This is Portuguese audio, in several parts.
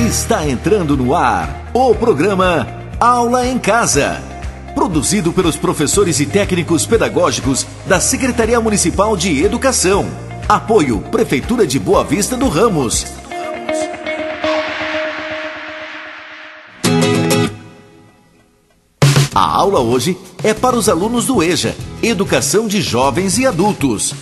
Está entrando no ar o programa Aula em Casa, produzido pelos professores e técnicos pedagógicos da Secretaria Municipal de Educação. Apoio Prefeitura de Boa Vista do Ramos. A aula hoje é para os alunos do EJA, Educação de Jovens e Adultos.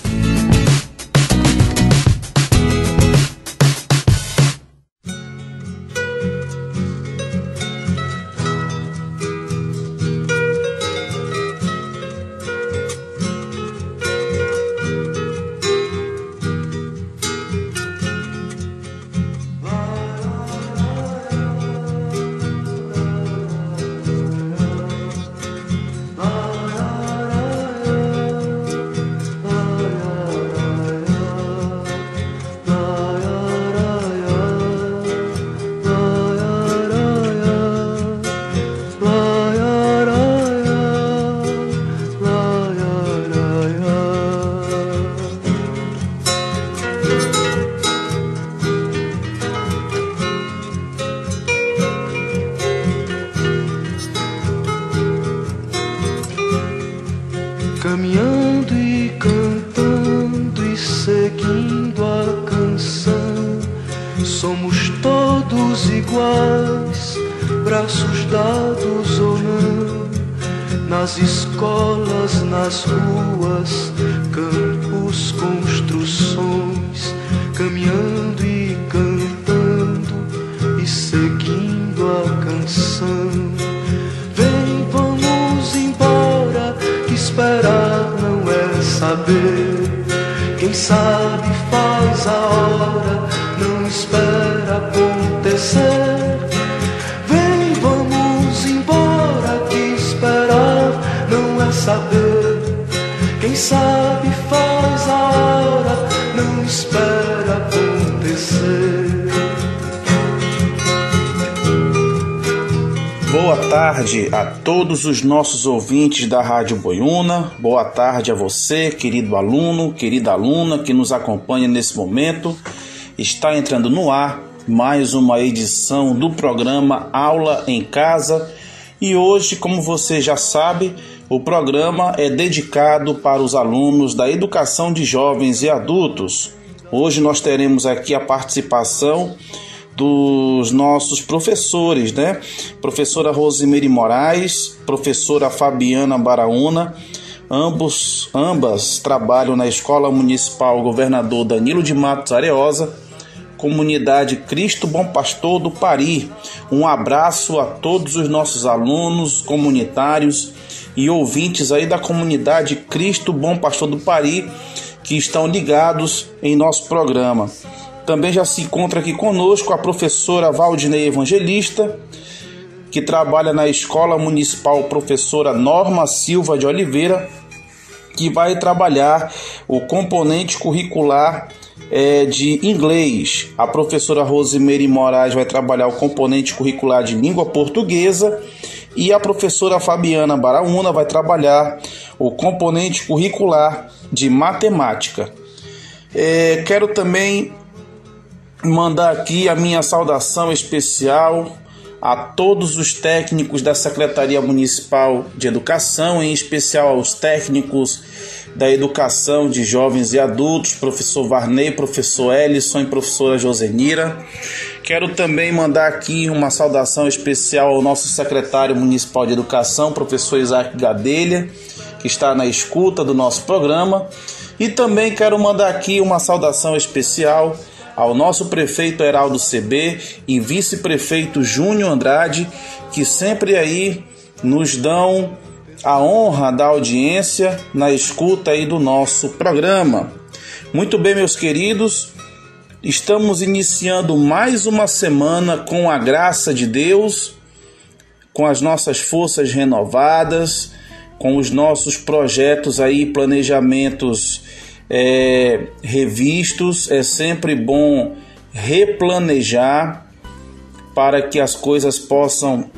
Caminhando e cantando e seguindo a canção, somos todos iguais, braços dados ou não, nas escolas, nas ruas, campos, construções, caminhando e cantando e seguindo a canção. Vem, vamos embora, que esperar não é saber. Quem sabe faz a hora, não espera acontecer. Vem, vamos embora, que esperar não é saber. Quem sabe faz a hora, não espera acontecer. Boa tarde a todos os nossos ouvintes da Rádio Boiúna. Boa tarde a você, querido aluno, querida aluna que nos acompanha nesse momento. Está entrando no ar mais uma edição do programa Aula em Casa. E hoje, como você já sabe, o programa é dedicado para os alunos da Educação de Jovens e Adultos. Hoje nós teremos aqui a participação dos nossos professores, né? Professora Rosemary Moraes, professora Fabiana Baraúna, ambas trabalham na Escola Municipal Governador Danilo de Matos Areosa, Comunidade Cristo Bom Pastor do Pari. Um abraço a todos os nossos alunos, comunitários e ouvintes aí da Comunidade Cristo Bom Pastor do Pari que estão ligados em nosso programa. Também já se encontra aqui conosco a professora Valdinei Evangelista, que trabalha na Escola Municipal Professora Norma Silva de Oliveira, que vai trabalhar o componente curricular de inglês. A professora Rosemary Moraes vai trabalhar o componente curricular de língua portuguesa e a professora Fabiana Baraúna vai trabalhar o componente curricular de matemática. Quero também mandar aqui a minha saudação especial a todos os técnicos da Secretaria Municipal de Educação, em especial aos técnicos da Educação de Jovens e Adultos, professor Varney, professor Ellison e professora Josenira. Quero também mandar aqui uma saudação especial ao nosso secretário municipal de Educação, professor Isaac Gadelha, que está na escuta do nosso programa. E também quero mandar aqui uma saudação especial ao nosso prefeito Heraldo CB e vice-prefeito Júnior Andrade, que sempre aí nos dão a honra da audiência na escuta aí do nosso programa. Muito bem, meus queridos, estamos iniciando mais uma semana com a graça de Deus, com as nossas forças renovadas, com os nossos projetos aí, planejamentos revistos. É sempre bom replanejar para que as coisas possam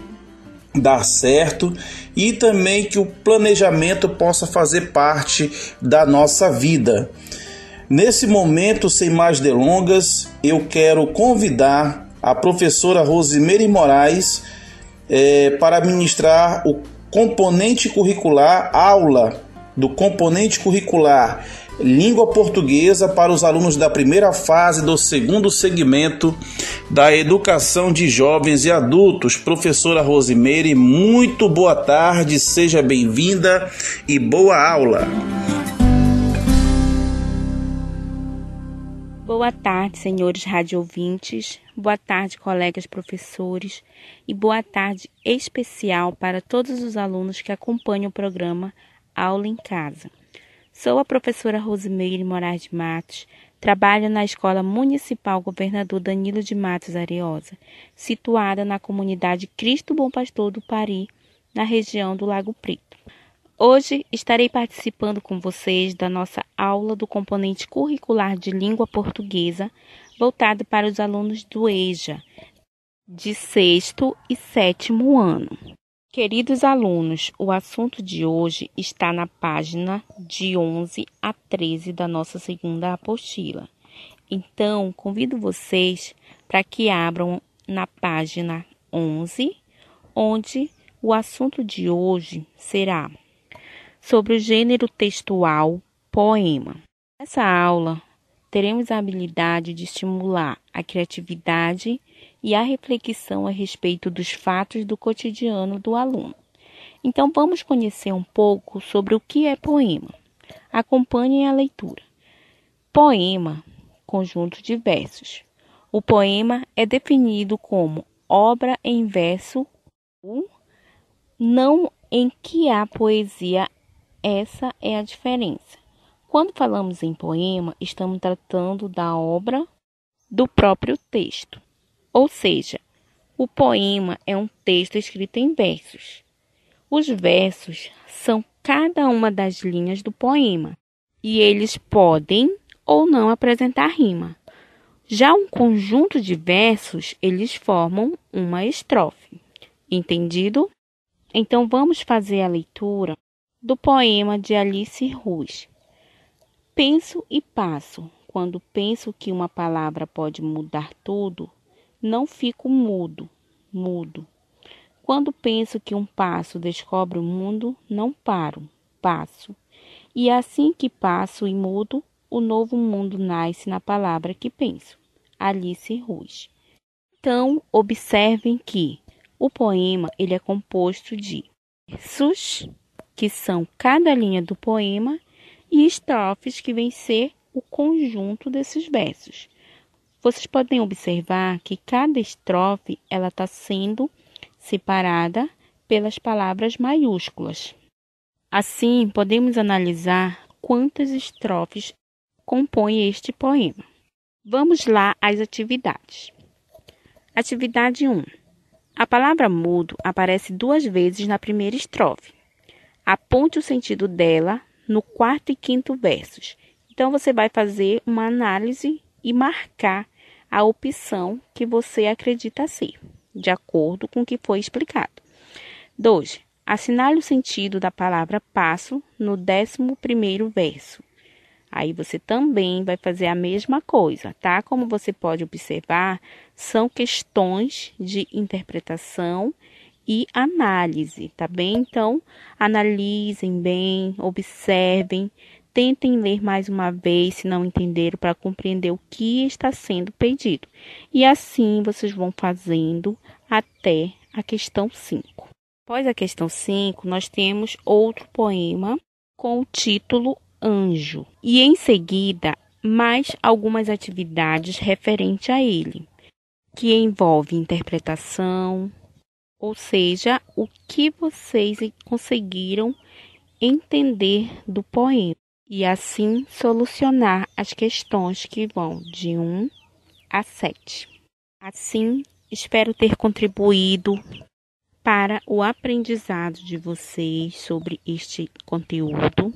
dar certo e também que o planejamento possa fazer parte da nossa vida. Nesse momento, sem mais delongas, eu quero convidar a professora Rosimeire Moraes para ministrar o componente curricular, aula do componente curricular Língua Portuguesa para os alunos da primeira fase do segundo segmento da educação de jovens e adultos. Professora Rosimeire, muito boa tarde, seja bem-vinda e boa aula. Boa tarde, senhores radioouvintes, boa tarde, colegas professores, e boa tarde especial para todos os alunos que acompanham o programa Aula em Casa. Sou a professora Rosimeire Moraes de Matos, trabalho na Escola Municipal Governador Danilo de Matos Ariosa, situada na comunidade Cristo Bom Pastor do Pari, na região do Lago Preto. Hoje estarei participando com vocês da nossa aula do componente curricular de língua portuguesa, voltado para os alunos do EJA, de 6º e 7º ano. Queridos alunos, o assunto de hoje está na página de 11 a 13 da nossa segunda apostila. Então, convido vocês para que abram na página 11, onde o assunto de hoje será sobre o gênero textual poema. Nessa aula, teremos a habilidade de estimular a criatividade e a reflexão a respeito dos fatos do cotidiano do aluno. Então, vamos conhecer um pouco sobre o que é poema. Acompanhem a leitura. Poema, conjunto de versos. O poema é definido como obra em verso, não em que há poesia. Essa é a diferença. Quando falamos em poema, estamos tratando da obra do próprio texto. Ou seja, o poema é um texto escrito em versos. Os versos são cada uma das linhas do poema e eles podem ou não apresentar rima. Já um conjunto de versos, eles formam uma estrofe. Entendido? Então vamos fazer a leitura do poema de Alice Ruiz. Penso e passo. Quando penso que uma palavra pode mudar tudo, não fico mudo. Quando penso que um passo descobre o mundo, não paro, passo. E assim que passo e mudo, o novo mundo nasce na palavra que penso. Alice Ruiz. Então, observem que o poema ele é composto de versos, que são cada linha do poema, e estrofes, que vem ser o conjunto desses versos. Vocês podem observar que cada estrofe ela está sendo separada pelas palavras maiúsculas. Assim, podemos analisar quantas estrofes compõem este poema. Vamos lá às atividades. Atividade 1. A palavra mudo aparece 2 vezes na primeira estrofe. Aponte o sentido dela no 4º e 5º versos. Então, você vai fazer uma análise e marcar a opção que você acredita ser, de acordo com o que foi explicado. 2. Assinale o sentido da palavra passo no 11º verso. Aí você também vai fazer a mesma coisa, tá? Como você pode observar, são questões de interpretação e análise, tá bem? Então, analisem bem, observem, tentem ler mais uma vez, se não entenderam, para compreender o que está sendo pedido. E assim vocês vão fazendo até a questão 5. Após a questão 5, nós temos outro poema com o título Anjo. E em seguida, mais algumas atividades referentes a ele, que envolve interpretação, ou seja, o que vocês conseguiram entender do poema. E assim solucionar as questões que vão de 1 a 7. Assim, espero ter contribuído para o aprendizado de vocês sobre este conteúdo,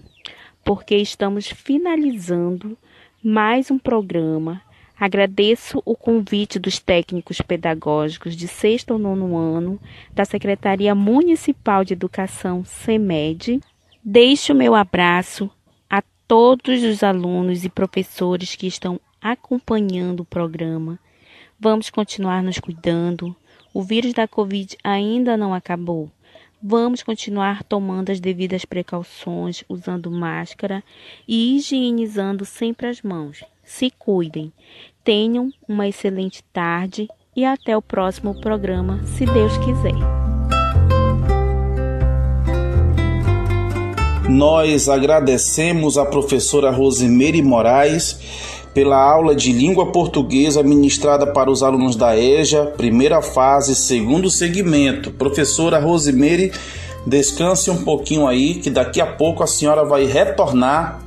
porque estamos finalizando mais um programa. Agradeço o convite dos técnicos pedagógicos de 6º ou 9º ano da Secretaria Municipal de Educação, SEMED. Deixo o meu abraço a todos os alunos e professores que estão acompanhando o programa. Vamos continuar nos cuidando. O vírus da Covid ainda não acabou. Vamos continuar tomando as devidas precauções, usando máscara e higienizando sempre as mãos. Se cuidem. Tenham uma excelente tarde e até o próximo programa, se Deus quiser. Nós agradecemos a professora Rosimeire Moraes pela aula de língua portuguesa ministrada para os alunos da EJA, primeira fase, segundo segmento. Professora Rosimeire, descanse um pouquinho aí, que daqui a pouco a senhora vai retornar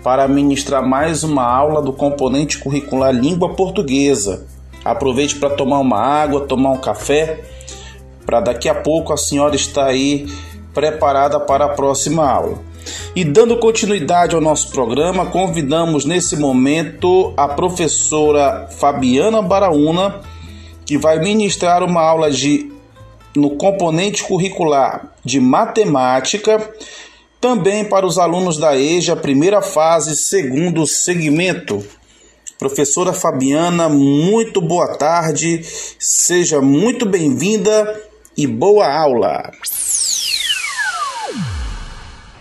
para ministrar mais uma aula do componente curricular língua portuguesa. Aproveite para tomar uma água, tomar um café, para daqui a pouco a senhora estar aí preparada para a próxima aula. E dando continuidade ao nosso programa, convidamos nesse momento a professora Fabiana Baraúna, que vai ministrar uma aula no componente curricular de matemática, também para os alunos da EJA, primeira fase, segundo segmento. Professora Fabiana, muito boa tarde, seja muito bem-vinda e boa aula.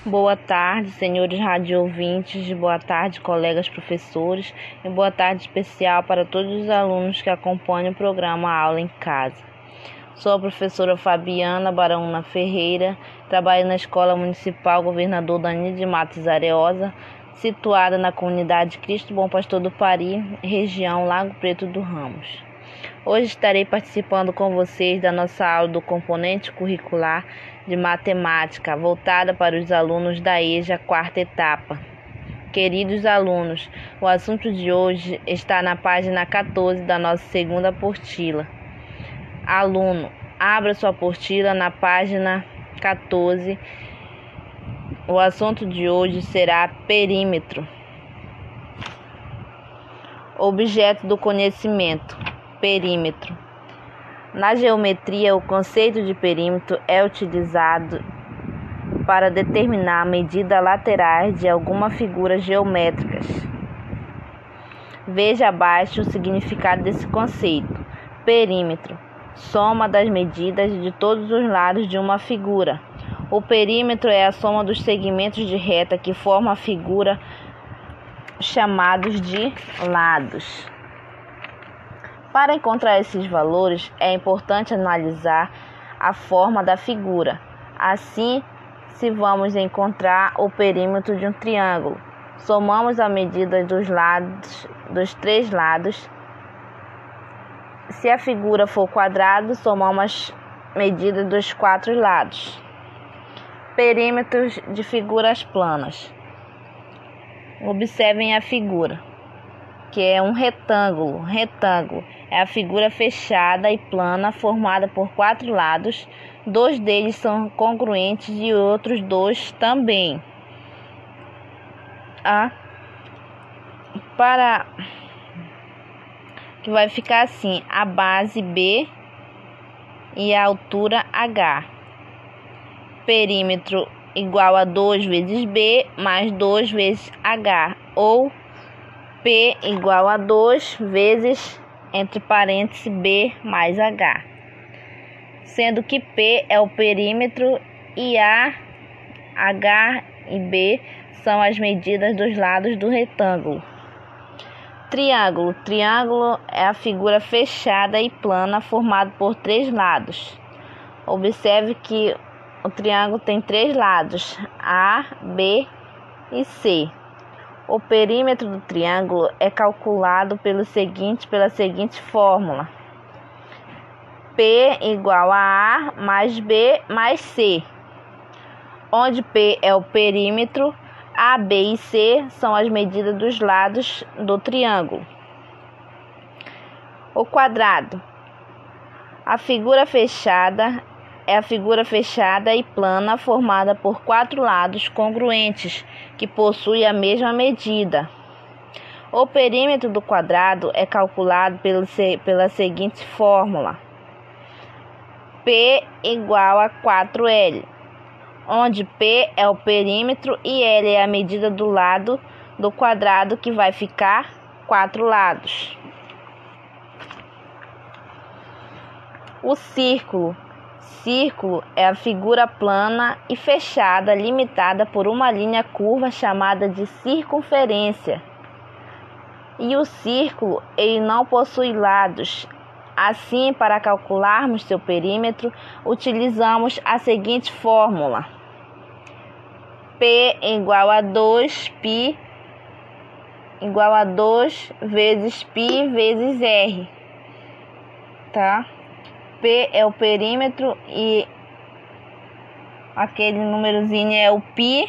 Boa tarde, senhores radioouvintes, boa tarde, colegas professores, e boa tarde especial para todos os alunos que acompanham o programa Aula em Casa. Sou a professora Fabiana Baraúna Ferreira, trabalho na Escola Municipal Governador Danilo de Matos Areosa, situada na comunidade Cristo Bom Pastor do Pari, região Lago Preto do Ramos. Hoje estarei participando com vocês da nossa aula do componente curricular de matemática, voltada para os alunos da EJA, quarta etapa. Queridos alunos, o assunto de hoje está na página 14 da nossa segunda apostila. Aluno, abra sua apostila na página 14. O assunto de hoje será perímetro. Objeto do conhecimento, perímetro. Na geometria, o conceito de perímetro é utilizado para determinar a medida laterais de alguma figura geométrica. Veja abaixo o significado desse conceito. Perímetro, soma das medidas de todos os lados de uma figura. O perímetro é a soma dos segmentos de reta que formam a figura, chamados de lados. Para encontrar esses valores, é importante analisar a forma da figura. Assim, se vamos encontrar o perímetro de um triângulo, somamos a medida dos três lados. Se a figura for quadrado, somamos a medida dos quatro lados. Perímetros de figuras planas. Observem a figura, que é um retângulo. Retângulo é a figura fechada e plana formada por quatro lados. Dois deles são congruentes e outros dois também. Que vai ficar assim: a base B e a altura H. Perímetro igual a 2 vezes B mais 2 vezes H, ou P igual a 2 vezes, entre parênteses, B mais H, sendo que P é o perímetro e A, H e B são as medidas dos lados do retângulo. Triângulo. Triângulo é a figura fechada e plana formada por três lados. Observe que o triângulo tem três lados, A, B e C. O perímetro do triângulo é calculado pela seguinte fórmula: P igual a A mais B mais C, onde P é o perímetro, A, B e C são as medidas dos lados do triângulo. O quadrado. A figura fechada é a figura fechada e plana formada por quatro lados congruentes que possuem a mesma medida. O perímetro do quadrado é calculado pela seguinte fórmula: P igual a 4L, onde P é o perímetro e L é a medida do lado do quadrado, que vai ficar quatro lados. O círculo. Círculo é a figura plana e fechada limitada por uma linha curva chamada de circunferência. E o círculo, ele não possui lados. Assim, para calcularmos seu perímetro, utilizamos a seguinte fórmula: P igual a 2π igual a 2 vezes π vezes R, tá? P é o perímetro e aquele númerozinho é o π,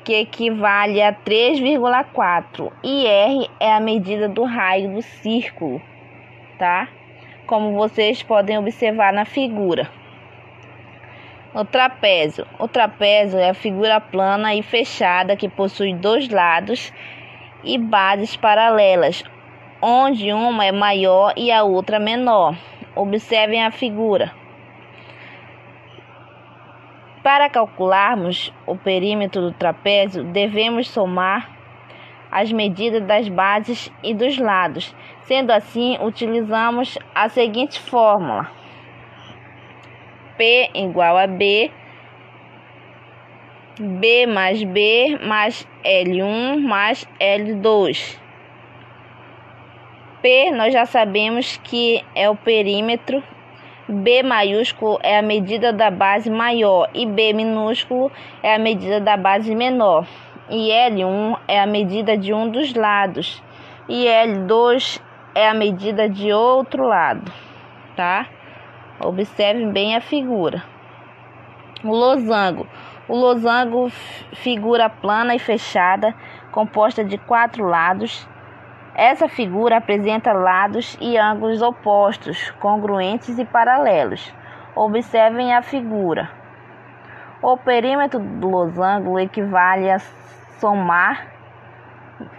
que equivale a 3,4, e R é a medida do raio do círculo, tá? Como vocês podem observar na figura. O trapézio. O trapézio é a figura plana e fechada que possui dois lados e bases paralelas, onde uma é maior e a outra menor. Observem a figura. Para calcularmos o perímetro do trapézio, devemos somar as medidas das bases e dos lados. Sendo assim, utilizamos a seguinte fórmula: P igual a B, B mais B mais L1 mais L2. P nós já sabemos que é o perímetro, B maiúsculo é a medida da base maior e B minúsculo é a medida da base menor. E L1 é a medida de um dos lados e L2 é a medida de outro lado, tá? Observem bem a figura. O losango. O losango, figura plana e fechada, composta de 4 lados. Essa figura apresenta lados e ângulos opostos, congruentes e paralelos. Observem a figura. O perímetro do losango equivale a somar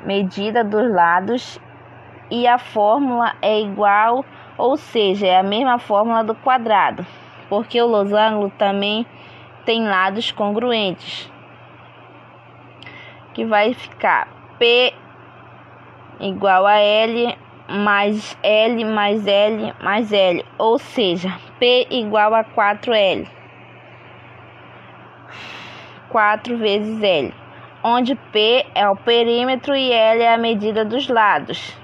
medida dos lados e a fórmula é igual, ou seja, é a mesma fórmula do quadrado, porque o losango também tem lados congruentes, que vai ficar P igual a L mais L mais L mais L, ou seja, P igual a 4L, 4 vezes L, onde P é o perímetro e L é a medida dos lados.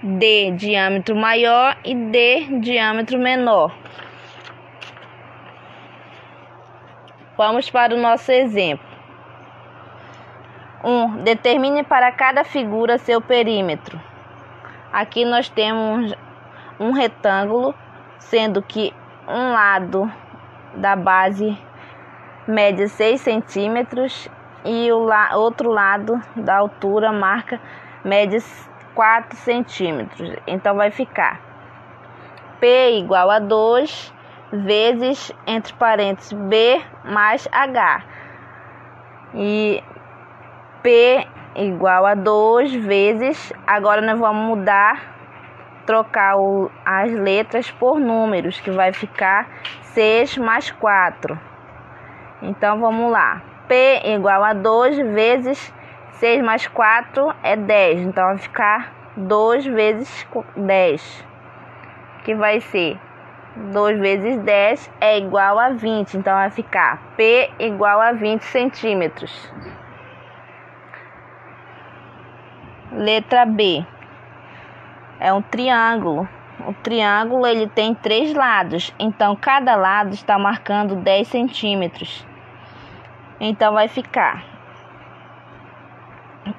D, diâmetro maior, e D, diâmetro menor. Vamos para o nosso exemplo. 1. Determine para cada figura seu perímetro. Aqui nós temos um retângulo, sendo que um lado da base mede 6 centímetros e o outro lado da altura mede 4 centímetros. Então vai ficar P igual a 2 vezes, entre parênteses, B mais H. E P igual a 2 vezes, agora nós vamos trocar as letras por números, que vai ficar 6 mais 4. Então vamos lá. P igual a 2 vezes 6 mais 4 é 10. Então vai ficar 2 vezes 10, que vai ser 2 vezes 10 é igual a 20. Então vai ficar P igual a 20 centímetros. Letra B. É um triângulo. O triângulo ele tem 3 lados. Então cada lado está marcando 10 centímetros. Então vai ficar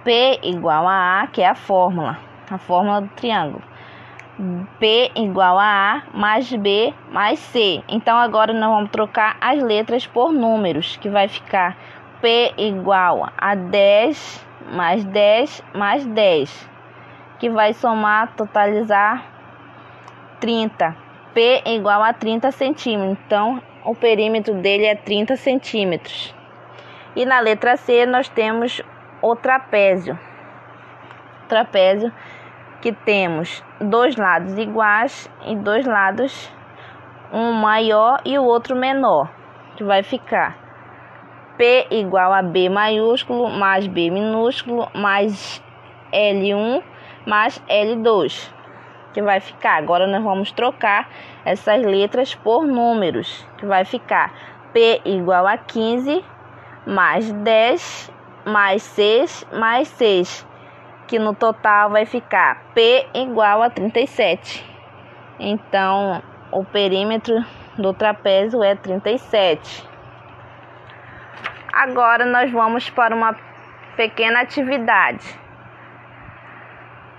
P igual a A, que é a fórmula do triângulo. P igual a A mais B mais C. Então agora nós vamos trocar as letras por números, que vai ficar P igual a 10 mais 10 mais 10, que vai somar, totalizar 30. P igual a 30 centímetros. Então o perímetro dele é 30 centímetros. E na letra C nós temos o trapézio. Trapézio que temos 2 lados iguais e 2 lados, um maior e o outro menor, que vai ficar P igual a B maiúsculo mais B minúsculo mais L1 mais L2. que vai ficar. Agora nós vamos trocar essas letras por números, que vai ficar P igual a 15, mais 10, mais 6, mais 6, que no total vai ficar P igual a 37. Então, o perímetro do trapézio é 37. Agora nós vamos para uma pequena atividade.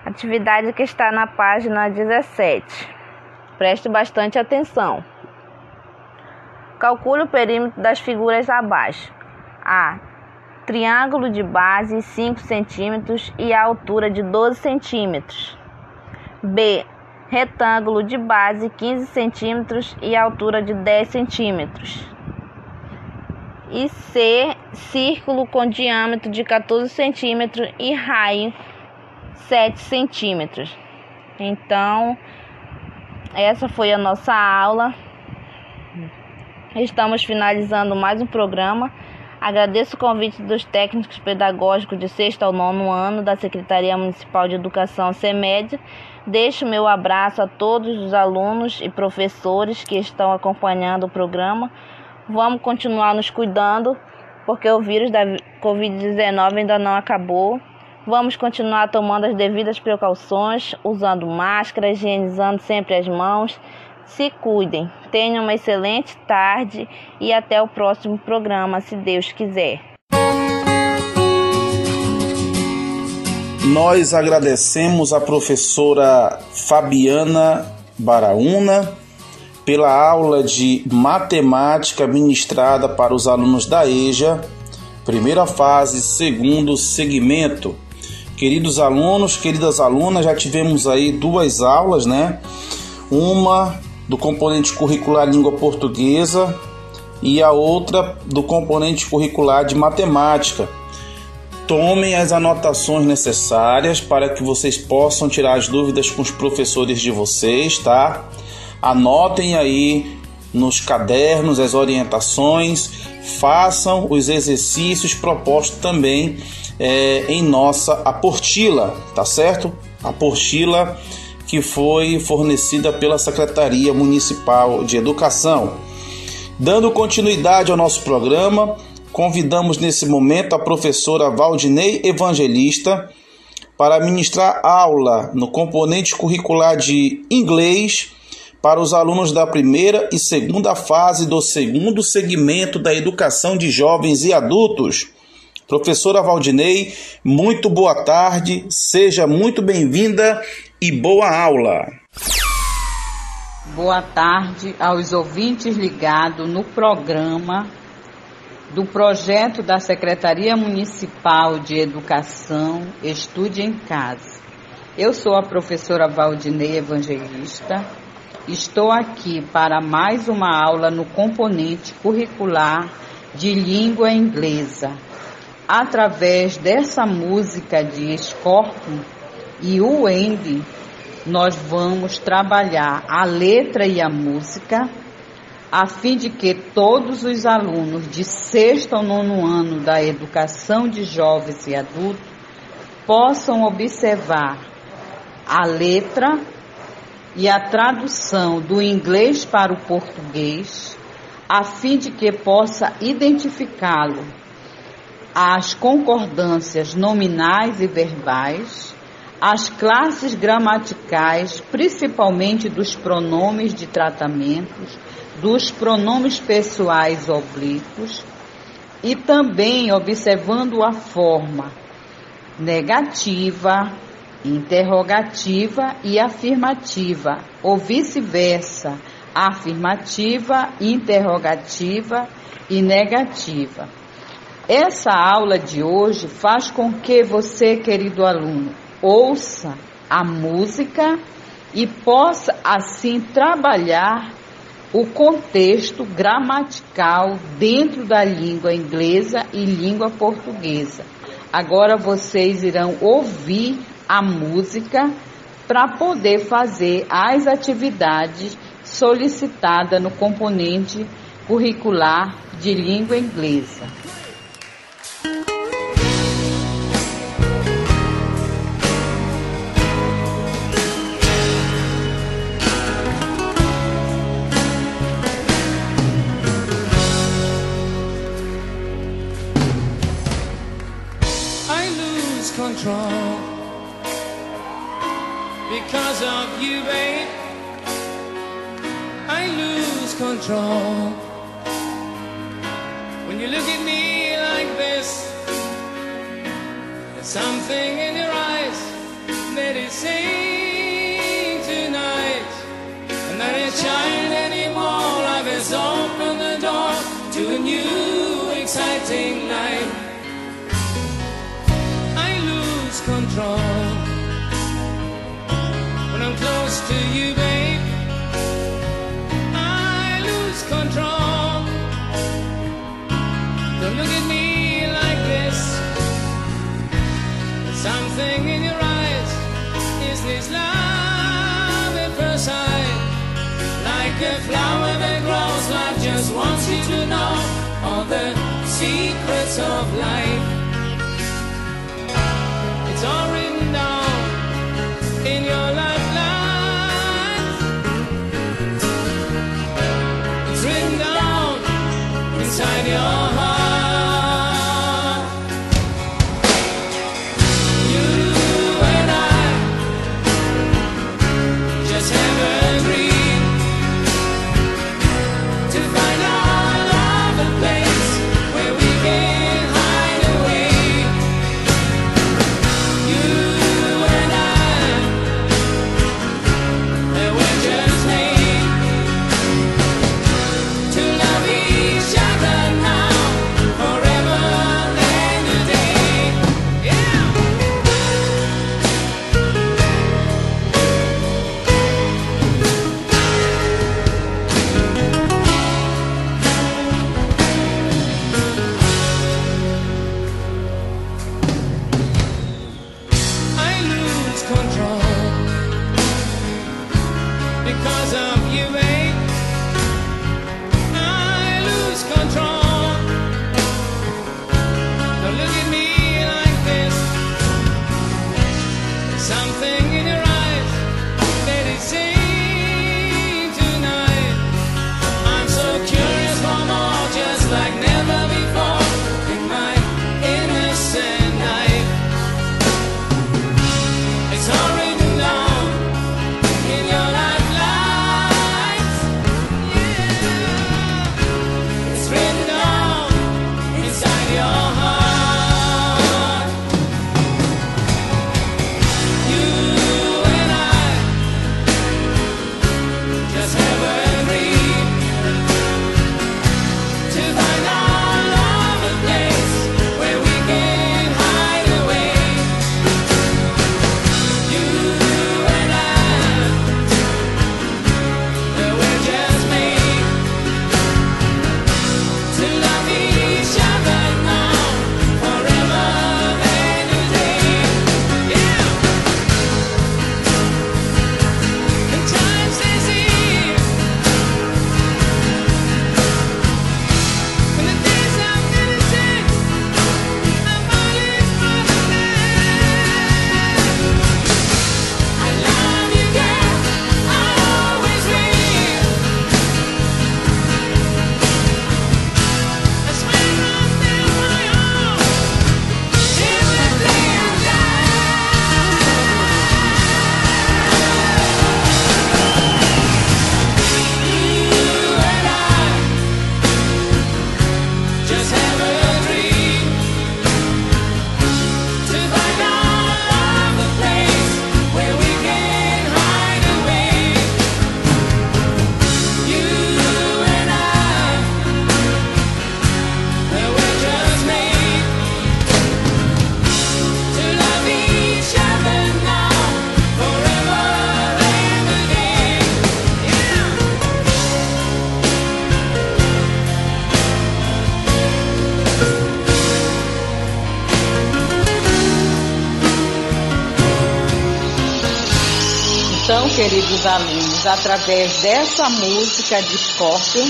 Atividade que está na página 17. Preste bastante atenção. Calcule o perímetro das figuras abaixo. A. Triângulo de base 5 cm e a altura de 12 cm. B. Retângulo de base 15 cm e a altura de 10 cm. E C. Círculo com diâmetro de 14 cm e raio 7 cm. Então, essa foi a nossa aula. Estamos finalizando mais um programa. Agradeço o convite dos técnicos pedagógicos de 6º ao 9º ano da Secretaria Municipal de Educação CEMED. Deixo meu abraço a todos os alunos e professores que estão acompanhando o programa. Vamos continuar nos cuidando, porque o vírus da Covid-19 ainda não acabou. Vamos continuar tomando as devidas precauções, usando máscara, higienizando sempre as mãos. Se cuidem, tenham uma excelente tarde e até o próximo programa, se Deus quiser. Nós agradecemos a professora Fabiana Baraúna pela aula de matemática ministrada para os alunos da EJA, primeira fase, segundo segmento. Queridos alunos, queridas alunas, já tivemos aí 2 aulas, né? Uma do componente curricular língua portuguesa e a outra do componente curricular de matemática. Tomem as anotações necessárias para que vocês possam tirar as dúvidas com os professores de vocês, tá? Anotem aí nos cadernos as orientações, façam os exercícios propostos também em nossa apostila, tá certo? A apostila que foi fornecida pela Secretaria Municipal de Educação. Dando continuidade ao nosso programa, convidamos nesse momento a professora Valdinei Evangelista para ministrar aula no componente curricular de inglês para os alunos da primeira e segunda fase do segundo segmento da educação de jovens e adultos. Professora Valdinei, muito boa tarde, seja muito bem-vinda e boa aula. Boa tarde aos ouvintes ligados no programa do projeto da Secretaria Municipal de Educação Estude em Casa. Eu sou a professora Valdinei Evangelista. Estou aqui para mais uma aula no componente curricular de língua inglesa. Através dessa música de Scorpion e o Wendy, nós vamos trabalhar a letra e a música, a fim de que todos os alunos de 6º ao 9º ano da educação de jovens e adultos possam observar a letra e a tradução do inglês para o português, a fim de que possa identificá-lo, as concordâncias nominais e verbais, as classes gramaticais, principalmente dos pronomes de tratamentos, dos pronomes pessoais oblíquos, e também observando a forma negativa, interrogativa e afirmativa, ou vice-versa, afirmativa, interrogativa e negativa. Essa aula de hoje faz com que você, querido aluno, ouça a música e possa assim trabalhar o contexto gramatical dentro da língua inglesa e língua portuguesa. Agora vocês irão ouvir a música para poder fazer as atividades solicitadas no componente curricular de língua inglesa. control because of you, babe. I lose control when you look at me like this. There's something in your eyes that is saying tonight I'm not a child anymore. Life has opened the door to a new exciting life. I lose control when I'm close to you, babe. I lose control. Don't look at me like this. There's something in your eyes. Is this love at first sight? Like a flower that grows, life just wants you to know all the secrets of life. It's all written down in your lifelines. It's written down inside your heart. You and I just have agreed to find our love a place where we can hide away. You and I, we're just made to love each other now, forever and a day. Yeah. I lose control because of you, babe. I lose control. Don't look at me like this. There's something in your eyes that is saying tonight I'm so curious for more, just like never before in my innocent life. It's all written down in your lifelines. Yeah. It's written down inside your heart. You and I just have agreed to find our love a place where we can hide away. You and I, we're just made to love each other now, forever and a day. Yeah. And time stays here, when the days are finishing, I'm falling for the day. I love you, girl. I'll always will. I swear I'll stay my own till the day I die. You and I just have agreed to find our love a place where we can hide away. You and I, we're just made to love each other now, forever and a day. Yeah. Então, queridos alunos, através dessa música de Scorpion,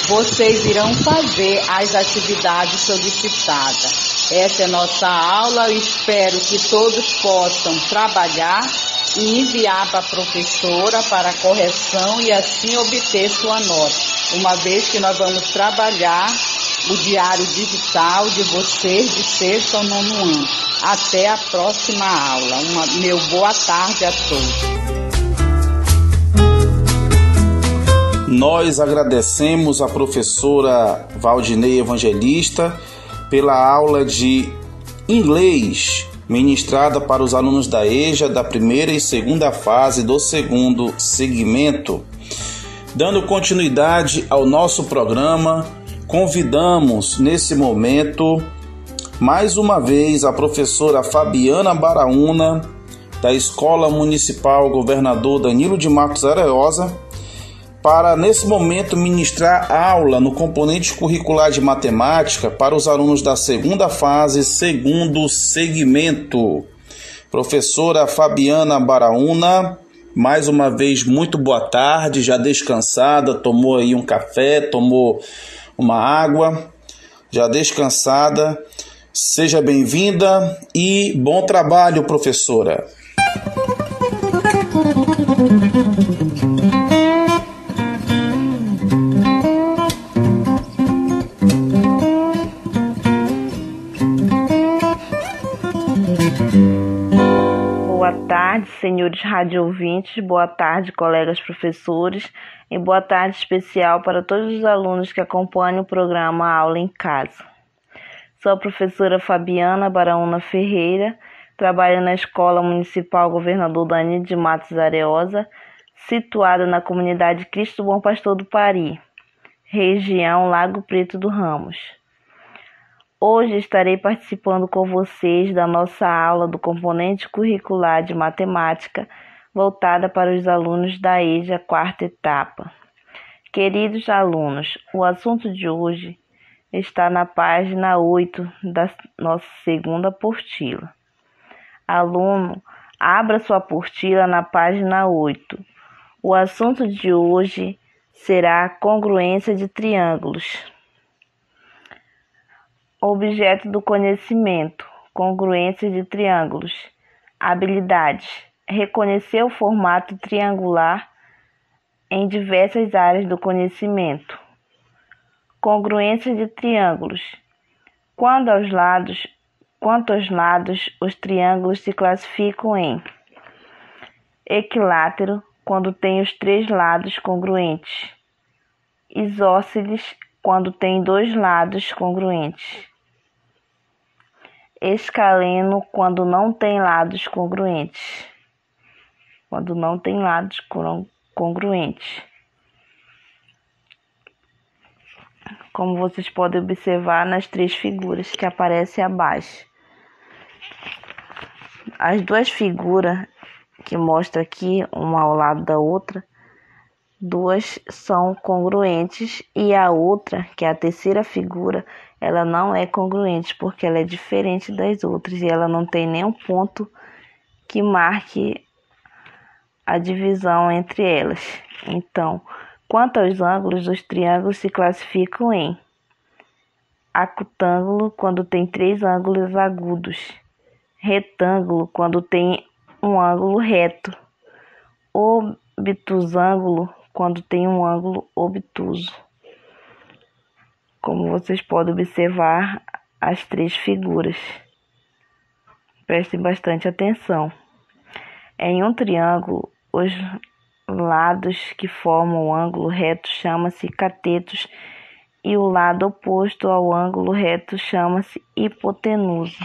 vocês irão fazer as atividades solicitadas. Essa é nossa aula, eu espero que todos possam trabalhar e enviar para a professora para correção e assim obter sua nota, uma vez que nós vamos trabalhar o diário digital de vocês de sexto ao nono ano. Até a próxima aula. Meu boa tarde a todos. Nós agradecemos a professora Valdinei Evangelista pela aula de inglês ministrada para os alunos da EJA da primeira e segunda fase do segundo segmento. Dando continuidade ao nosso programa, convidamos nesse momento mais uma vez a professora Fabiana Baraúna, da Escola Municipal Governador Danilo de Matos Areosa, para nesse momento ministrar aula no componente curricular de matemática para os alunos da segunda fase, segundo segmento. Professora Fabiana Baraúna, mais uma vez muito boa tarde, já descansada, tomou aí um café, tomou uma água, já descansada. Seja bem-vinda e bom trabalho, professora. Boa tarde, senhores rádio ouvintes, boa tarde, colegas professores, e boa tarde especial para todos os alunos que acompanham o programa Aula em Casa. Sou a professora Fabiana Baraúna Ferreira, trabalho na Escola Municipal Governador Danilo de Matos Areosa, situada na comunidade Cristo Bom Pastor do Pari, região Lago Preto do Ramos. Hoje estarei participando com vocês da nossa aula do componente curricular de matemática voltada para os alunos da EJA quarta etapa. Queridos alunos, o assunto de hoje está na página 8 da nossa segunda apostila. Aluno, abra sua apostila na página 8. O assunto de hoje será a congruência de triângulos. Objeto do conhecimento, congruência de triângulos. Habilidades: reconhecer o formato triangular em diversas áreas do conhecimento. Congruência de triângulos. Quanto aos lados, os triângulos se classificam em equilátero, quando tem os três lados congruentes. Isósceles, quando tem dois lados congruentes. Escaleno, quando não tem lados congruentes. Como vocês podem observar nas três figuras que aparecem abaixo. As duas figuras que mostram aqui, uma ao lado da outra, duas são congruentes e a outra, que é a terceira figura, ela não é congruente porque ela é diferente das outras e ela não tem nenhum ponto que marque a divisão entre elas. Então, quanto aos ângulos, os triângulos se classificam em acutângulo, quando tem três ângulos agudos. Retângulo, quando tem um ângulo reto. Obtusângulo, quando tem um ângulo obtuso. Como vocês podem observar as três figuras. Prestem bastante atenção. Em um triângulo, os lados que formam o ângulo reto chama-se catetos e o lado oposto ao ângulo reto chama-se hipotenusa.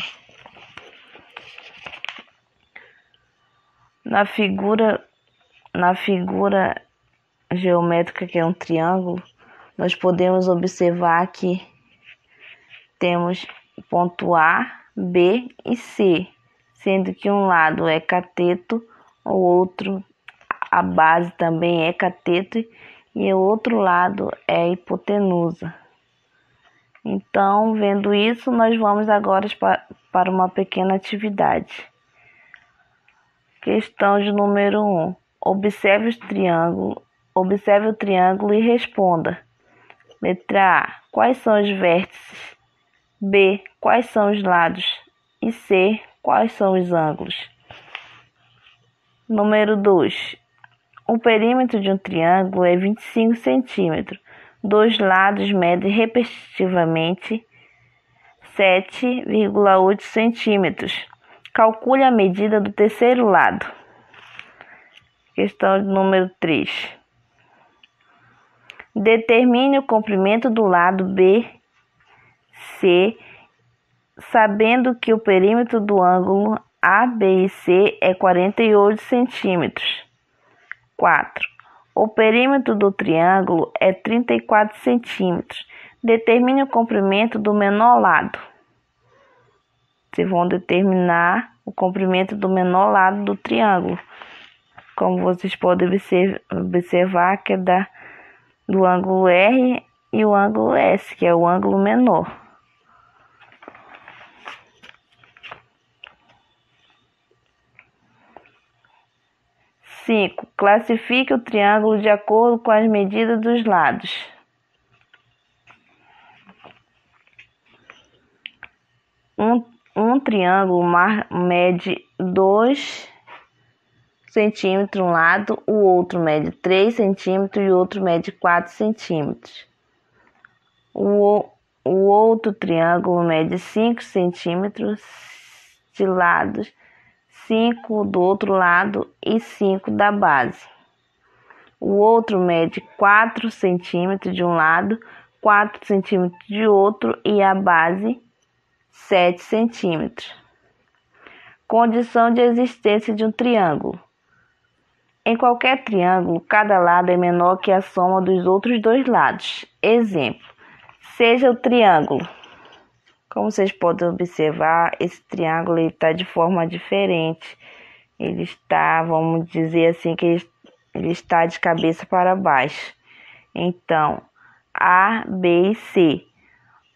Na figura geométrica, que é um triângulo, nós podemos observar que temos ponto A, B e C, sendo que um lado é cateto, o outro, a base também é cateto e o outro lado é hipotenusa. Então, vendo isso, nós vamos agora para uma pequena atividade. Questão de número 1. Observe o triângulo e responda. Letra A. Quais são os vértices? B. Quais são os lados? E C. Quais são os ângulos? Número 2. O perímetro de um triângulo é 25 centímetros. Dois lados medem respectivamente 7,8 centímetros. Calcule a medida do terceiro lado. Questão número 3. Determine o comprimento do lado BC, sabendo que o perímetro do ângulo ABC é 48 centímetros. 4. O perímetro do triângulo é 34 centímetros. Determine o comprimento do menor lado. Vocês vão determinar o comprimento do menor lado do triângulo. Como vocês podem observar, que é do ângulo R e o ângulo S, que é o ângulo menor. 5. Classifique o triângulo de acordo com as medidas dos lados. Um triângulo mede 2 centímetros um lado, o outro mede 3 centímetros e o outro mede 4 centímetros. O outro triângulo mede 5 centímetros de lados, 5 do outro lado e 5 da base. O outro mede 4 centímetros de um lado, 4 centímetros de outro e a base 7 centímetros. Condição de existência de um triângulo. Em qualquer triângulo, cada lado é menor que a soma dos outros dois lados. Exemplo, seja o triângulo. Como vocês podem observar, esse triângulo está de forma diferente. Ele está, vamos dizer assim, que ele está de cabeça para baixo. Então, A, B e C.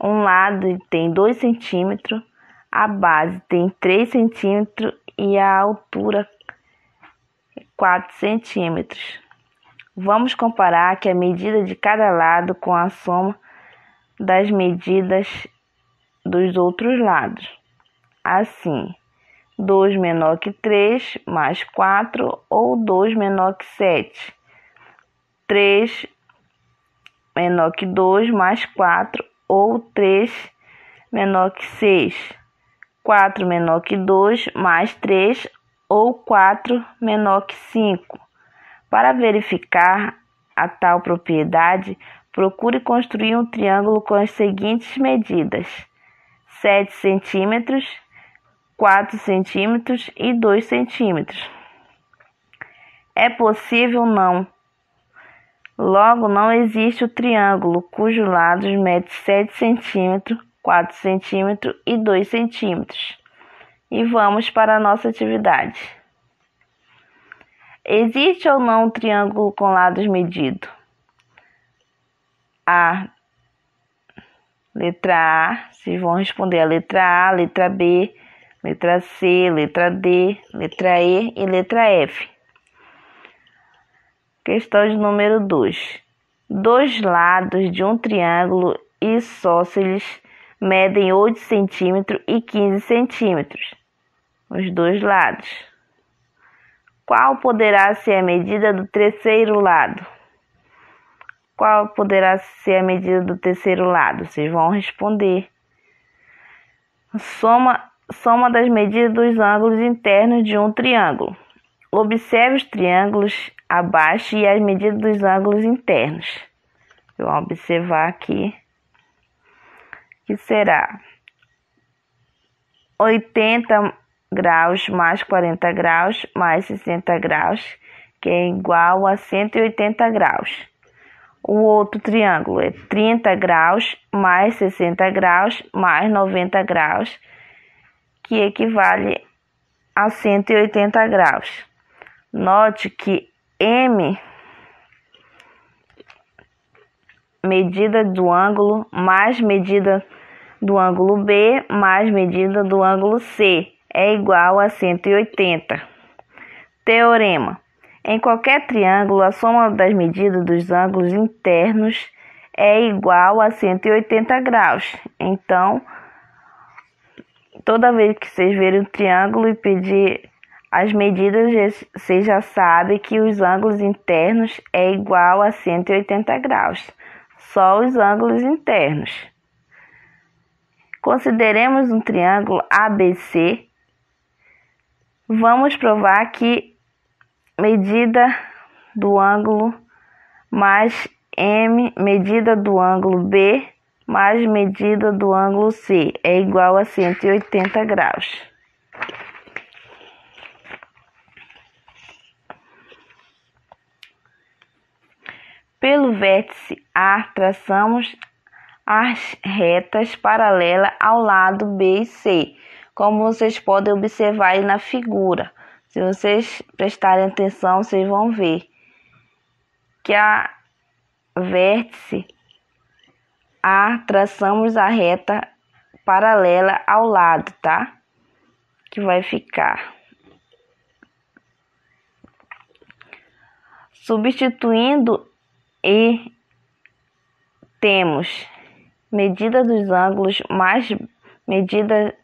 Um lado tem 2 centímetros, a base tem 3 centímetros e a altura 4 centímetros. Vamos comparar que a medida de cada lado com a soma das medidas dos outros lados. Assim, 2 menor que 3 mais 4 ou 2 menor que 7. 3 menor que 2 mais 4 ou 3 menor que 6. 4 menor que 2 mais 3 ou 4 menor que 5. Para verificar a tal propriedade, procure construir um triângulo com as seguintes medidas: 7 centímetros, 4 centímetros e 2 centímetros. É possível não. Logo, não existe o triângulo cujos lados medem 7 centímetros, 4 centímetros e 2 centímetros. E vamos para a nossa atividade. Existe ou não um triângulo com lados medidos? Letra A, vocês vão responder a letra A, letra B, letra C, letra D, letra E e letra F. Questão de número 2. Dois lados de um triângulo isósceles medem 8 centímetros e 15 centímetros. Os dois lados. Qual poderá ser a medida do terceiro lado? Qual poderá ser a medida do terceiro lado? Vocês vão responder. Soma das medidas dos ângulos internos de um triângulo. Observe os triângulos abaixo e as medidas dos ângulos internos. Vamos observar aqui que será 80 graus mais 40 graus mais 60 graus, que é igual a 180 graus. O outro triângulo é 30 graus mais 60 graus mais 90 graus, que equivale a 180 graus. Note que M, medida do ângulo, mais medida do ângulo B, mais medida do ângulo C, é igual a 180. Teorema. Em qualquer triângulo, a soma das medidas dos ângulos internos é igual a 180 graus. Então, toda vez que vocês verem um triângulo e pedir as medidas, vocês já sabem que os ângulos internos é igual a 180 graus. só os ângulos internos. Consideremos um triângulo ABC. Vamos provar que medida do ângulo mais M, medida do ângulo B, mais medida do ângulo C é igual a 180 graus. Pelo vértice A, traçamos as retas paralelas ao lado B e C, como vocês podem observar aí na figura. Se vocês prestarem atenção, vocês vão ver que a vértice A, traçamos a reta paralela ao lado, tá? Que vai ficar. Substituindo e temos medida dos ângulos mais medida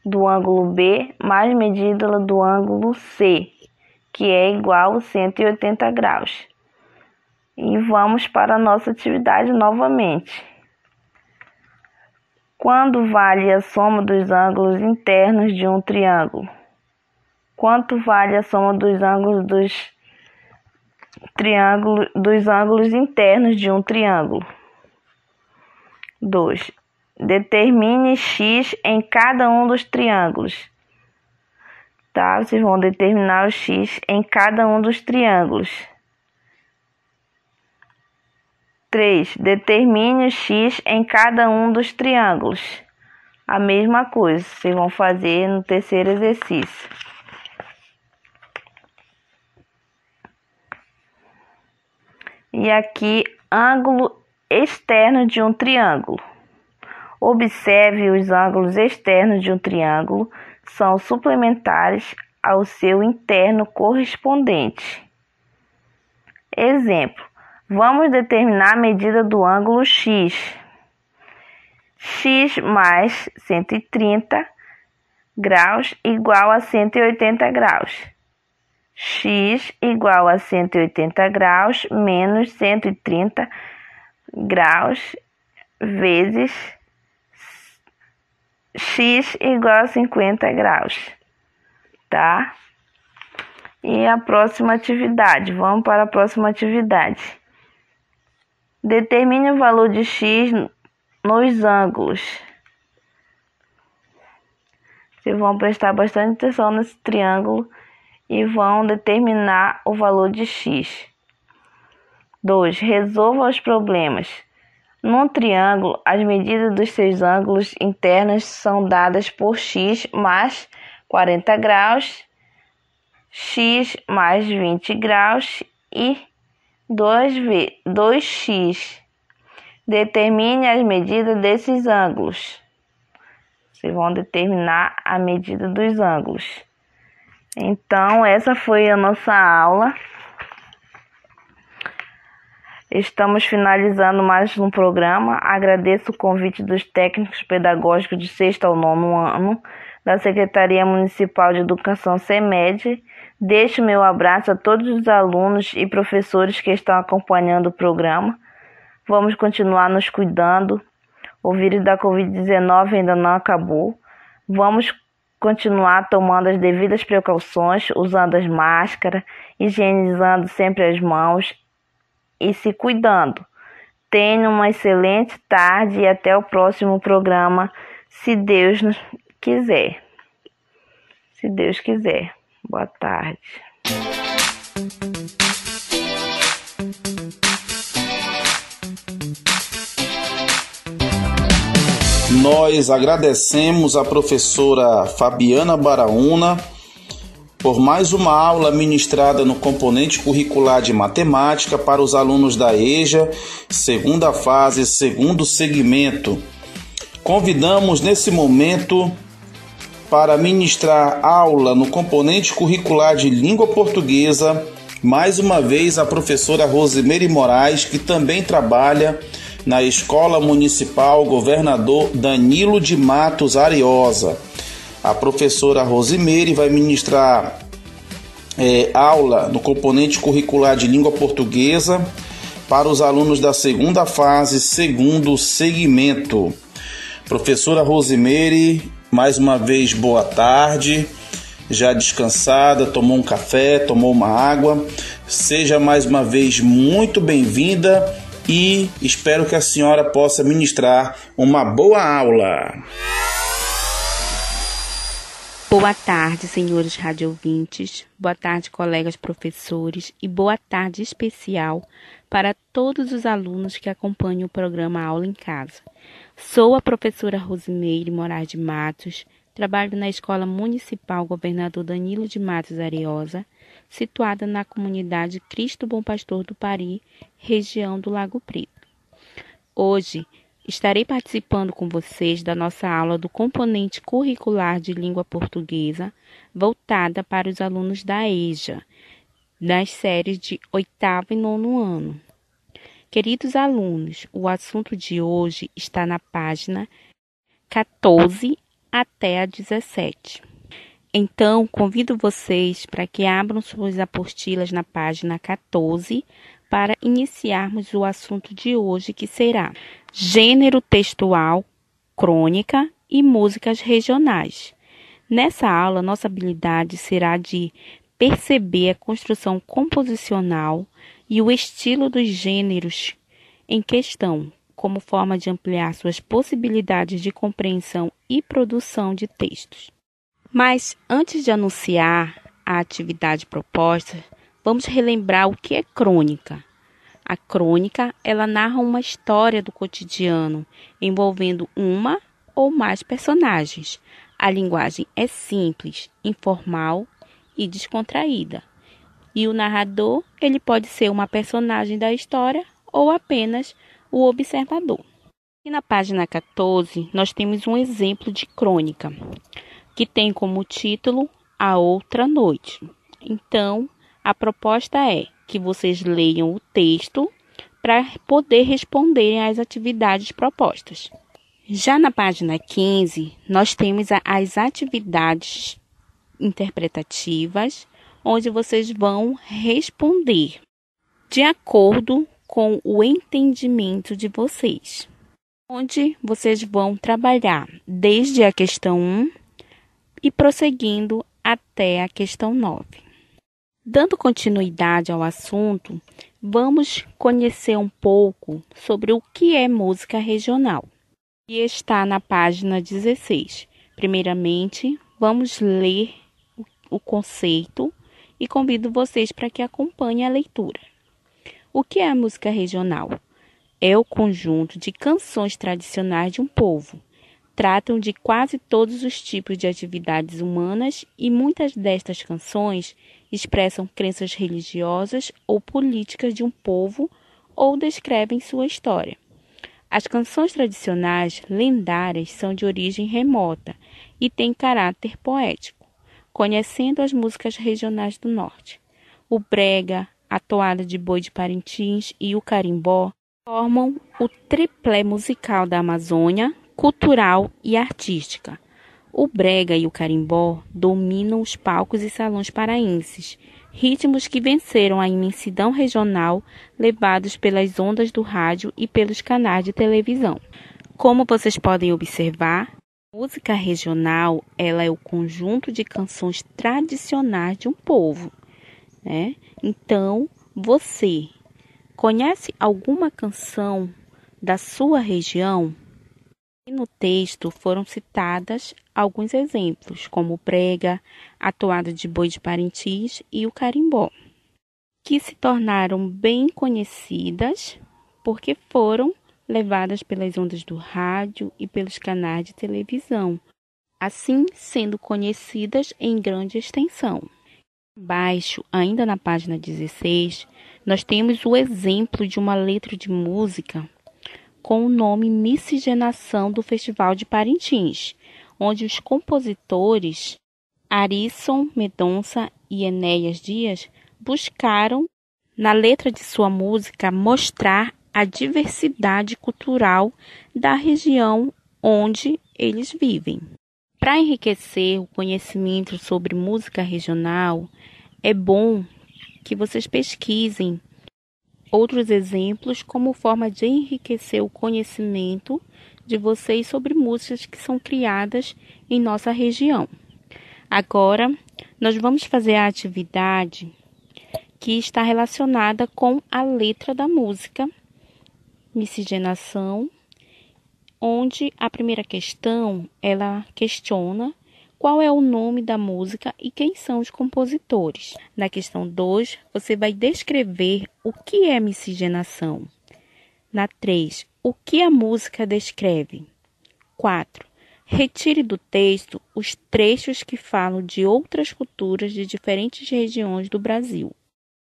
do ângulo B mais medida do ângulo C, que é igual a 180 graus. E vamos para a nossa atividade novamente. Quando vale a soma dos ângulos internos de um triângulo? Quanto vale a soma dos ângulos dos ângulos internos de um triângulo? 2. Determine x em cada um dos triângulos. Tá? Vocês vão determinar o x em cada um dos triângulos. 3. Determine o x em cada um dos triângulos. A mesma coisa, vocês vão fazer no terceiro exercício. E aqui, ângulo externo de um triângulo. Observe os ângulos externos de um triângulo são suplementares ao seu interno correspondente. Exemplo, vamos determinar a medida do ângulo x. X mais 130 graus igual a 180 graus. X igual a 180 graus menos 130 graus vezes x igual a 50 graus, tá? E a próxima atividade, vamos para a próxima atividade. Determine o valor de x nos ângulos. Vocês vão prestar bastante atenção nesse triângulo e vão determinar o valor de x. 2. Resolva os problemas. Num triângulo, as medidas dos seus ângulos internos são dadas por x mais 40 graus, x mais 20 graus e 2x. Determine as medidas desses ângulos. Vocês vão determinar a medida dos ângulos. Então, essa foi a nossa aula. Estamos finalizando mais um programa. Agradeço o convite dos técnicos pedagógicos de 6º ao 9º ano da Secretaria Municipal de Educação CEMED. Deixo meu abraço a todos os alunos e professores que estão acompanhando o programa. Vamos continuar nos cuidando. O vírus da Covid-19 ainda não acabou. Vamos continuar tomando as devidas precauções, usando as máscaras, higienizando sempre as mãos e se cuidando. Tenha uma excelente tarde e até o próximo programa, se Deus quiser. Se Deus quiser. Boa tarde. Nós agradecemos a professora Fabiana Baraúna por mais uma aula ministrada no componente curricular de matemática para os alunos da EJA, segunda fase, segundo segmento. Convidamos nesse momento para ministrar aula no componente curricular de língua portuguesa, mais uma vez a professora Rosimeire Moraes, que também trabalha na Escola Municipal Governador Danilo de Matos Ariosa. A professora Rosimeire vai ministrar aula no componente curricular de língua portuguesa para os alunos da segunda fase, segundo segmento. Professora Rosimeire, mais uma vez boa tarde, já descansada, tomou um café, tomou uma água. Seja mais uma vez muito bem-vinda e espero que a senhora possa ministrar uma boa aula. Boa tarde, senhores radioouvintes, boa tarde, colegas professores e boa tarde especial para todos os alunos que acompanham o programa Aula em Casa. Sou a professora Rosimeire Moraes de Matos, trabalho na Escola Municipal Governador Danilo de Matos Ariosa, situada na comunidade Cristo Bom Pastor do Pari, região do Lago Preto. Hoje, estarei participando com vocês da nossa aula do componente curricular de língua portuguesa, voltada para os alunos da EJA, das séries de 8º e 9º ano. Queridos alunos, o assunto de hoje está na página 14 até a 17. Então, convido vocês para que abram suas apostilas na página 14 para iniciarmos o assunto de hoje, que será gênero textual, crônica e músicas regionais. Nessa aula, nossa habilidade será de perceber a construção composicional e o estilo dos gêneros em questão, como forma de ampliar suas possibilidades de compreensão e produção de textos. Mas, antes de anunciar a atividade proposta, vamos relembrar o que é crônica. A crônica, ela narra uma história do cotidiano, envolvendo uma ou mais personagens. A linguagem é simples, informal e descontraída. E o narrador, ele pode ser uma personagem da história ou apenas o observador. E na página 14, nós temos um exemplo de crônica, que tem como título A Outra Noite. Então, a proposta é que vocês leiam o texto para poder responderem às atividades propostas. Já na página 15, nós temos as atividades interpretativas, onde vocês vão responder de acordo com o entendimento de vocês, onde vocês vão trabalhar desde a questão 1 e prosseguindo até a questão 9. Dando continuidade ao assunto, vamos conhecer um pouco sobre o que é música regional, e está na página 16. Primeiramente, vamos ler o conceito e convido vocês para que acompanhem a leitura. O que é a música regional? É o conjunto de canções tradicionais de um povo. Tratam de quase todos os tipos de atividades humanas e muitas destas canções expressam crenças religiosas ou políticas de um povo ou descrevem sua história. As canções tradicionais lendárias são de origem remota e têm caráter poético, conhecendo as músicas regionais do norte. O brega, a toada de boi de Parintins e o carimbó formam o triplé musical da Amazônia, cultural e artística. O brega e o carimbó dominam os palcos e salões paraenses, ritmos que venceram a imensidão regional levados pelas ondas do rádio e pelos canais de televisão. Como vocês podem observar, a música regional ela é o conjunto de canções tradicionais de um povo, né? Então, você conhece alguma canção da sua região? E no texto foram citadas alguns exemplos, como o brega, a toada de boi de Parintins e o carimbó, que se tornaram bem conhecidas porque foram levadas pelas ondas do rádio e pelos canais de televisão, assim sendo conhecidas em grande extensão. Abaixo, ainda na página 16, nós temos o exemplo de uma letra de música com o nome Miscigenação do Festival de Parintins, onde os compositores Arisson Mendonça e Enéas Dias buscaram, na letra de sua música, mostrar a diversidade cultural da região onde eles vivem. Para enriquecer o conhecimento sobre música regional, é bom que vocês pesquisem outros exemplos como forma de enriquecer o conhecimento de vocês sobre músicas que são criadas em nossa região. Agora, nós vamos fazer a atividade que está relacionada com a letra da música, miscigenação, onde a primeira questão, ela questiona qual é o nome da música e quem são os compositores. Na questão 2, você vai descrever o que é miscigenação. Na 3, o que a música descreve. 4, retire do texto os trechos que falam de outras culturas de diferentes regiões do Brasil.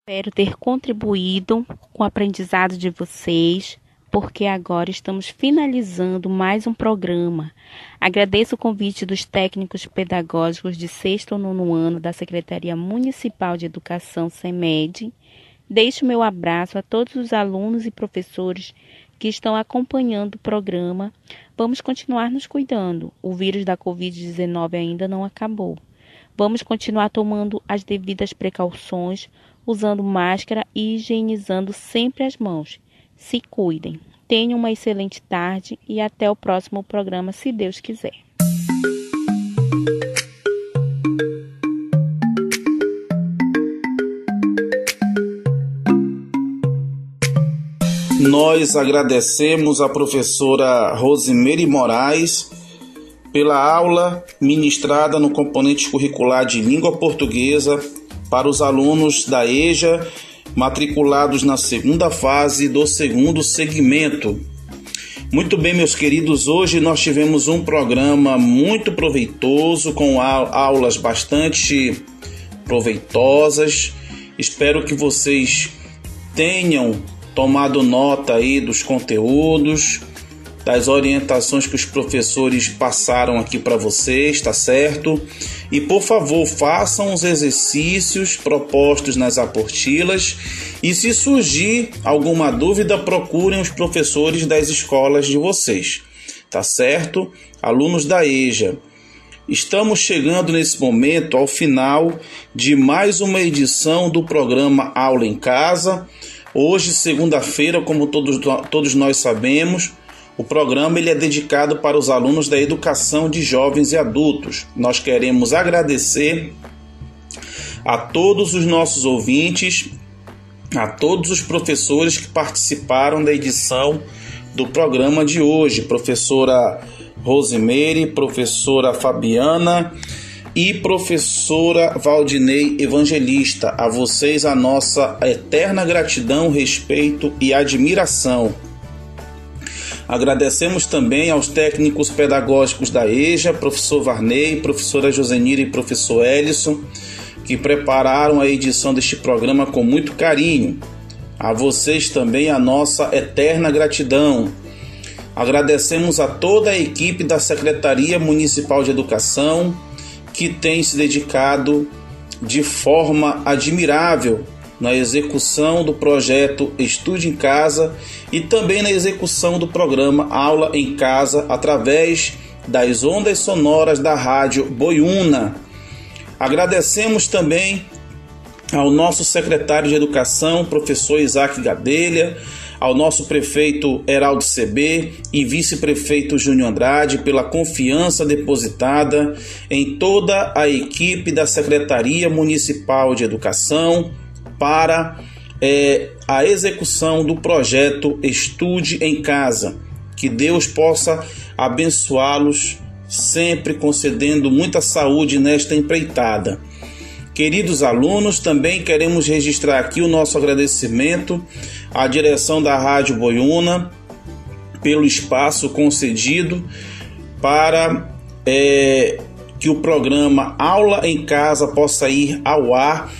Espero ter contribuído com o aprendizado de vocês, porque agora estamos finalizando mais um programa. Agradeço o convite dos técnicos pedagógicos de 6º ou 9º ano da Secretaria Municipal de Educação, SEMED. Deixo meu abraço a todos os alunos e professores que estão acompanhando o programa. Vamos continuar nos cuidando. O vírus da Covid-19 ainda não acabou. Vamos continuar tomando as devidas precauções, usando máscara e higienizando sempre as mãos. Se cuidem. Tenham uma excelente tarde e até o próximo programa, se Deus quiser. Nós agradecemos a professora Rosemary Moraes pela aula ministrada no componente curricular de língua portuguesa para os alunos da EJA matriculados na segunda fase do segundo segmento. Muito bem, meus queridos, hoje nós tivemos um programa muito proveitoso, com aulas bastante proveitosas. Espero que vocês tenham tomado nota aí dos conteúdos, das orientações que os professores passaram aqui para vocês, tá certo? E, por favor, façam os exercícios propostos nas apostilas e, se surgir alguma dúvida, procurem os professores das escolas de vocês, tá certo? Alunos da EJA, estamos chegando nesse momento ao final de mais uma edição do programa Aula em Casa. Hoje, segunda-feira, como todos nós sabemos, o programa ele é dedicado para os alunos da educação de jovens e adultos. Nós queremos agradecer a todos os nossos ouvintes, a todos os professores que participaram da edição do programa de hoje. Professora Rosemary, professora Fabiana e professora Valdinei Evangelista. A vocês a nossa eterna gratidão, respeito e admiração. Agradecemos também aos técnicos pedagógicos da EJA, professor Varney, professora Josenira e professor Ellison, que prepararam a edição deste programa com muito carinho. A vocês também a nossa eterna gratidão. Agradecemos a toda a equipe da Secretaria Municipal de Educação, que tem se dedicado de forma admirável na execução do projeto Estude em Casa e também na execução do programa Aula em Casa através das ondas sonoras da Rádio Boiúna. Agradecemos também ao nosso secretário de Educação, professor Isaac Gadelha, ao nosso prefeito Heraldo CB e vice-prefeito Júnior Andrade pela confiança depositada em toda a equipe da Secretaria Municipal de Educação para a execução do projeto Estude em Casa. Que Deus possa abençoá-los, sempre concedendo muita saúde nesta empreitada. Queridos alunos, também queremos registrar aqui o nosso agradecimento à direção da Rádio Boiúna pelo espaço concedido para que o programa Aula em Casa possa ir ao ar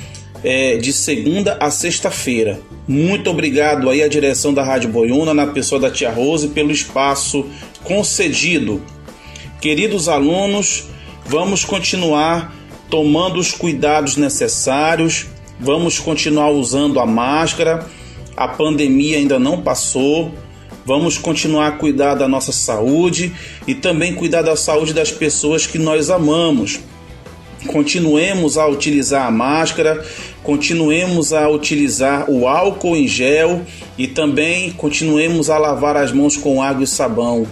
de segunda a sexta-feira. Muito obrigado aí à direção da Rádio Boiúna, na pessoa da tia Rose, pelo espaço concedido. Queridos alunos, vamos continuar tomando os cuidados necessários, vamos continuar usando a máscara, a pandemia ainda não passou, vamos continuar a cuidar da nossa saúde e também cuidar da saúde das pessoas que nós amamos. continuemos a utilizar a máscara, continuemos a utilizar o álcool em gel e também continuemos a lavar as mãos com água e sabão.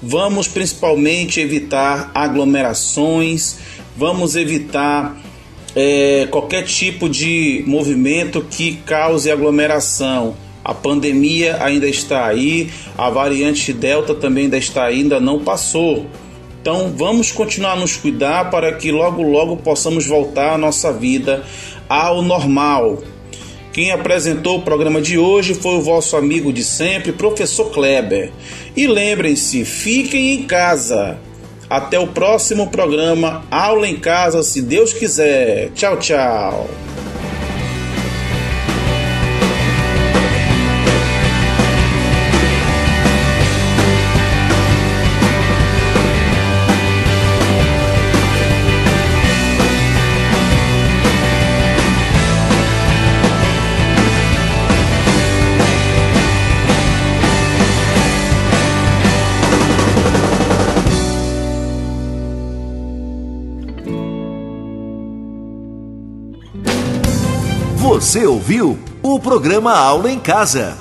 Vamos principalmente evitar aglomerações, vamos evitar qualquer tipo de movimento que cause aglomeração. A pandemia ainda está aí, a variante Delta também ainda está aí, ainda não passou. Então vamos continuar a nos cuidar para que logo logo possamos voltar a nossa vida ao normal. Quem apresentou o programa de hoje foi o vosso amigo de sempre, professor Kleber. E lembrem-se, fiquem em casa. Até o próximo programa Aula em Casa, se Deus quiser. Tchau, tchau. Você ouviu o programa Aula em Casa.